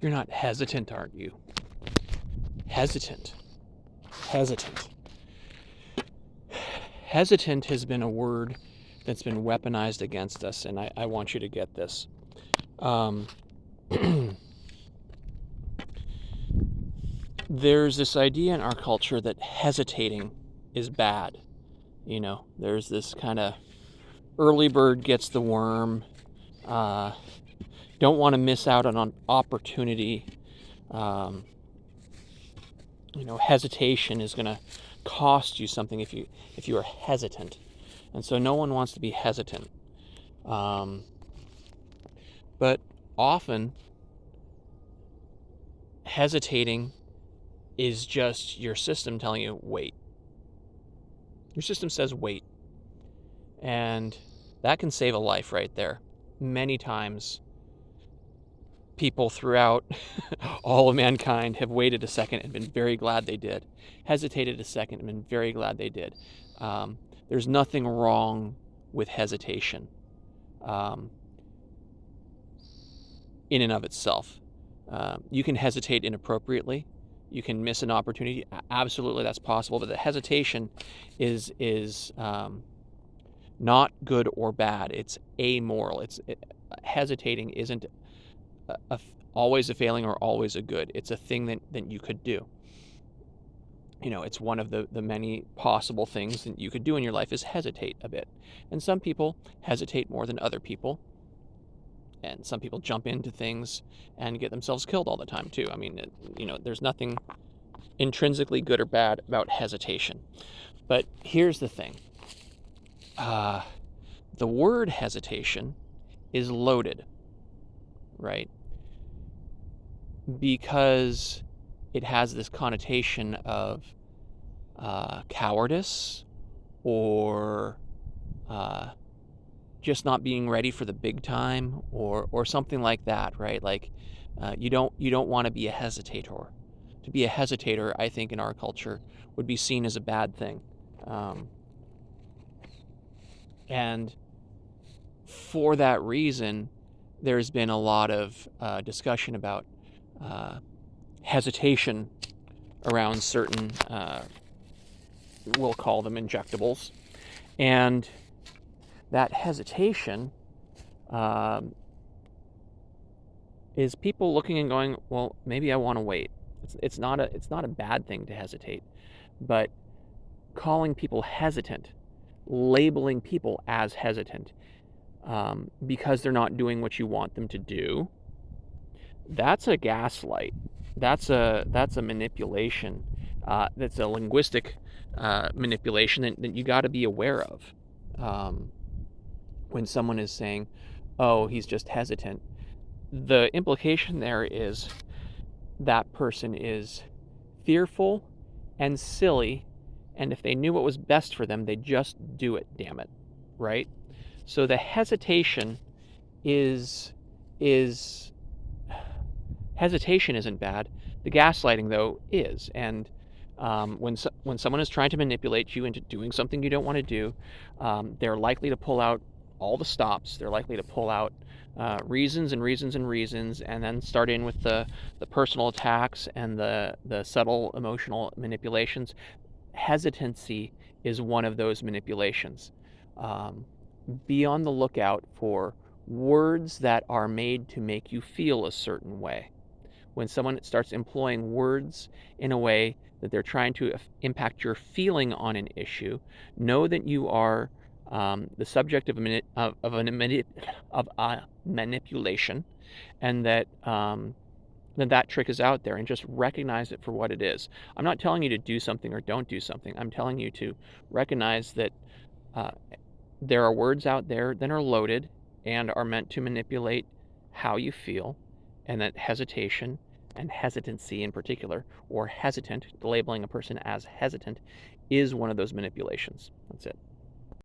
You're not hesitant, aren't you? Hesitant. Hesitant. Hesitant has been a word that's been weaponized against us, and I want you to get this. There's this idea in our culture that hesitating is bad. You know, there's this kind of early bird gets the worm, don't want to miss out on an opportunity. Hesitation is going to cost you something if you are hesitant, and so no one wants to be hesitant. But often hesitating is just your system telling you wait. Your system says wait, and that can save a life right there. Many times people throughout all of mankind have waited a second and been very glad they did, hesitated a second and been very glad they did. There's nothing wrong with hesitation in and of itself. You can hesitate inappropriately. You can miss an opportunity. Absolutely, that's possible. But the hesitation is not good or bad. It's amoral. Hesitating isn't always a failing or always a good. It's a thing that you could do. It's one of the many possible things that you could do in your life is hesitate a bit. And some people hesitate more than other people. And some people jump into things and get themselves killed all the time too. I mean, there's nothing intrinsically good or bad about hesitation. But here's the thing. The word hesitation is loaded, right? Because it has this connotation of cowardice or just not being ready for the big time or something like that, right? Like you don't want to be a hesitator. To be a hesitator, I think in our culture would be seen as a bad thing. And for that reason, there's been a lot of discussion about hesitation around certain, we'll call them injectables. And that hesitation is people looking and going, well, maybe I want to wait. It's not a bad thing to hesitate, but calling people hesitant, labeling people as hesitant because they're not doing what you want them to do, that's a gaslight. That's a manipulation. That's a linguistic manipulation that you got to be aware of. When someone is saying, oh, he's just hesitant, the implication there is that person is fearful and silly, and if they knew what was best for them, they'd just do it, damn it, right? So the hesitation hesitation isn't bad. The gaslighting, though, is. And when someone is trying to manipulate you into doing something you don't want to do, they're likely to pull out all the stops. They're likely to pull out reasons and reasons and reasons, and then start in with the personal attacks and the subtle emotional manipulations. Hesitancy is one of those manipulations. Be on the lookout for words that are made to make you feel a certain way. When someone starts employing words in a way that they're trying to impact your feeling on an issue, know that you are the subject of a manipulation, and that that trick is out there, and just recognize it for what it is. I'm not telling you to do something or don't do something. I'm telling you to recognize that there are words out there that are loaded and are meant to manipulate how you feel, and that hesitation and hesitancy in particular, or hesitant, labeling a person as hesitant, is one of those manipulations. That's it.